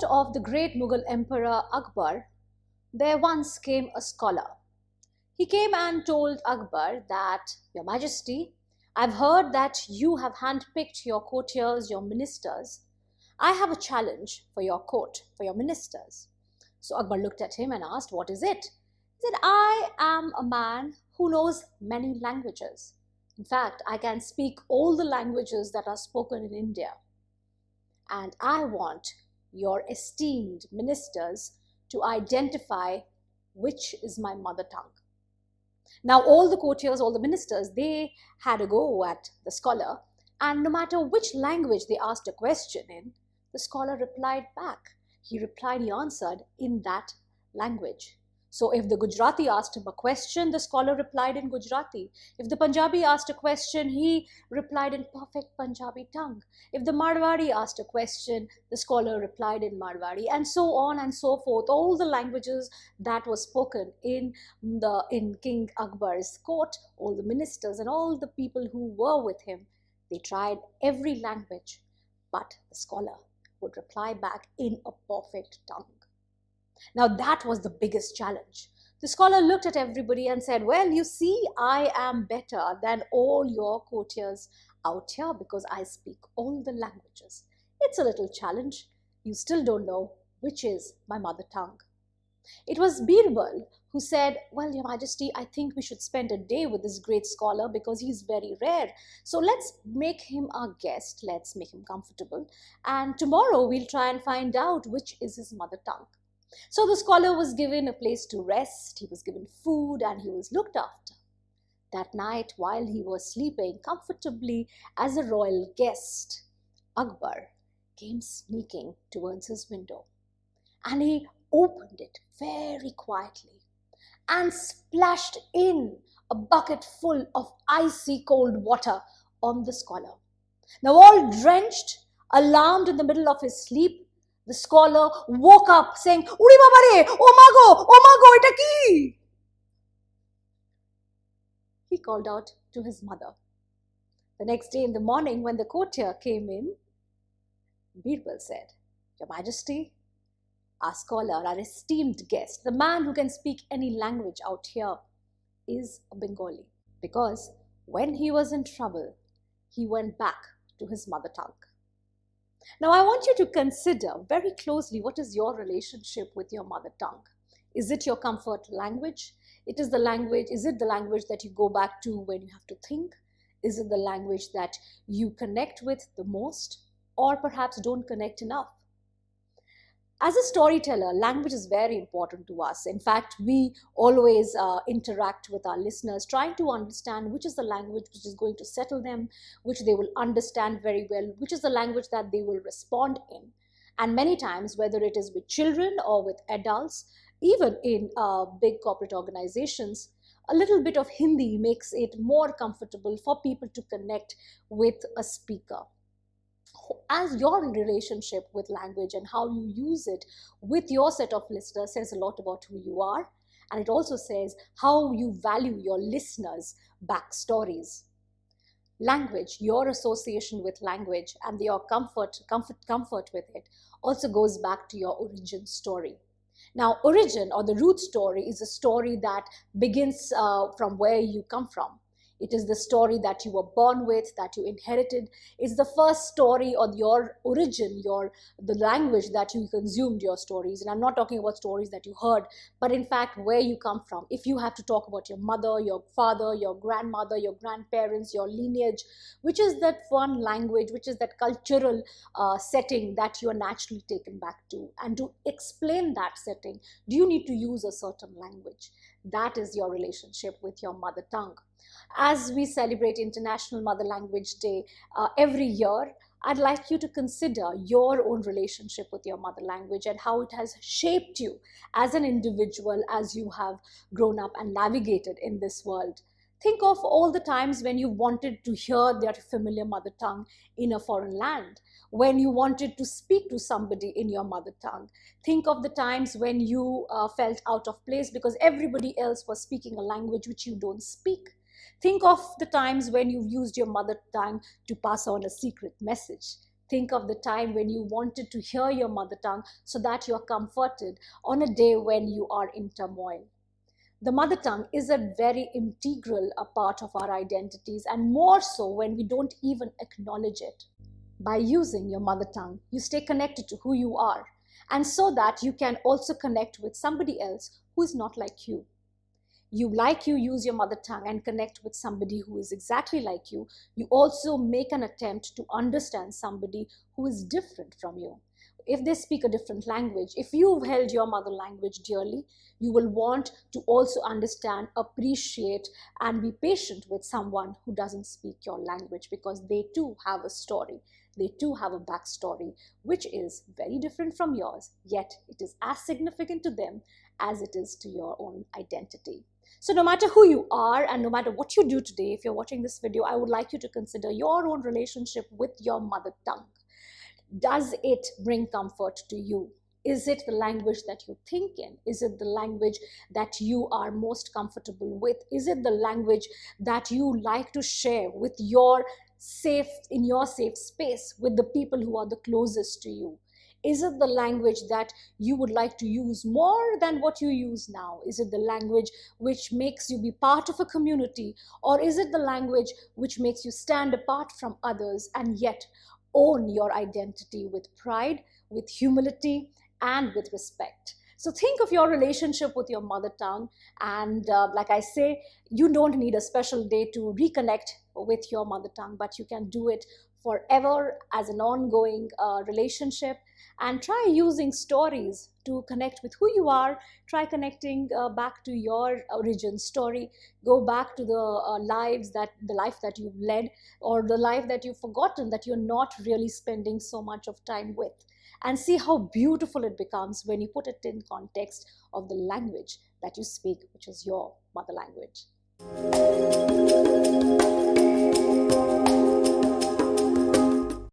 court of the great Mughal Emperor Akbar, there once came a scholar. He came and told Akbar that, Your Majesty, I've heard that you have handpicked your courtiers, your ministers. I have a challenge for your court, for your ministers. So Akbar looked at him and asked, What is it? He said, I am a man who knows many languages. In fact, I can speak all the languages that are spoken in India. And I want your esteemed ministers to identify which is my mother tongue. Now, all the courtiers, all the ministers, they had a go at the scholar, and no matter which language they asked a question in, the scholar replied back. He answered in that language. So if the Gujarati asked him a question, the scholar replied in Gujarati. If the Punjabi asked a question, he replied in perfect Punjabi tongue. If the Marwari asked a question, the scholar replied in Marwari, and so on and so forth. All the languages that were spoken in King Akbar's court, all the ministers and all the people who were with him, they tried every language, but the scholar would reply back in a perfect tongue. Now that was the biggest challenge. The scholar looked at everybody and said, well, you see, I am better than all your courtiers out here because I speak all the languages. It's a little challenge. You still don't know which is my mother tongue. It was Birbal who said, well, Your Majesty, I think we should spend a day with this great scholar because he's very rare. So let's make him our guest. Let's make him comfortable. And tomorrow we'll try and find out which is his mother tongue. So the scholar was given a place to rest, he was given food, and he was looked after. That night, while he was sleeping comfortably as a royal guest, Akbar came sneaking towards his window. And he opened it very quietly and splashed in a bucket full of icy cold water on the scholar. Now all drenched, alarmed in the middle of his sleep, the scholar woke up saying, Uri babare, oh mago, eta ki? He called out to his mother. The next day in the morning when the courtier came in, Birbal said, Your Majesty, our scholar, our esteemed guest, the man who can speak any language out here is a Bengali. Because when he was in trouble, he went back to his mother tongue. Now, I want you to consider very closely what is your relationship with your mother tongue. Is it your comfort language? Is it the language that you go back to when you have to think? Is it the language that you connect with the most, or perhaps don't connect enough? As a storyteller, language is very important to us. In fact, we always interact with our listeners, trying to understand which is the language which is going to settle them, which they will understand very well, which is the language that they will respond in. And many times, whether it is with children or with adults, even in big corporate organizations, a little bit of Hindi makes it more comfortable for people to connect with a speaker. As your relationship with language and how you use it with your set of listeners says a lot about who you are, and it also says how you value your listeners' backstories. Language, your association with language and your comfort with it also goes back to your origin story. Now, origin or the root story is a story that begins from where you come from. It is the story that you were born with, that you inherited. It's the first story or your origin, the language that you consumed your stories. And I'm not talking about stories that you heard, but in fact, where you come from. If you have to talk about your mother, your father, your grandmother, your grandparents, your lineage, which is that one language, which is that cultural setting that you are naturally taken back to. And to explain that setting, do you need to use a certain language? That is your relationship with your mother tongue. As we celebrate International Mother Language Day every year, I'd like you to consider your own relationship with your mother language and how it has shaped you as an individual as you have grown up and navigated in this world. Think of all the times when you wanted to hear their familiar mother tongue in a foreign land, when you wanted to speak to somebody in your mother tongue. Think of the times when you felt out of place because everybody else was speaking a language which you don't speak. Think of the times when you've used your mother tongue to pass on a secret message. Think of the time when you wanted to hear your mother tongue so that you are comforted on a day when you are in turmoil. The mother tongue is a very integral part of our identities, and more so when we don't even acknowledge it. By using your mother tongue, you stay connected to who you are, and so that you can also connect with somebody else who is not like you. You use your mother tongue and connect with somebody who is exactly like you. You also make an attempt to understand somebody who is different from you. If they speak a different language, if you've held your mother language dearly, you will want to also understand, appreciate, and be patient with someone who doesn't speak your language, because they too have a story. They too have a backstory, which is very different from yours, yet it is as significant to them as it is to your own identity. So no matter who you are and no matter what you do today, if you're watching this video, I would like you to consider your own relationship with your mother tongue. Does it bring comfort to you? Is it the language that you think in? Is it the language that you are most comfortable with? Is it the language that you like to share with in your safe space with the people who are the closest to you? Is it the language that you would like to use more than what you use now? Is it the language which makes you be part of a community? Or is it the language which makes you stand apart from others and yet own your identity with pride, with humility, and with respect? So think of your relationship with your mother tongue. And like I say, you don't need a special day to reconnect with your mother tongue, but you can do it forever as an ongoing relationship. And try using stories to connect with who you are. Try connecting back to your origin story. Go back to the life that you've led, or the life that you've forgotten, that you're not really spending so much of time with. And see how beautiful it becomes when you put it in context of the language that you speak, which is your mother language.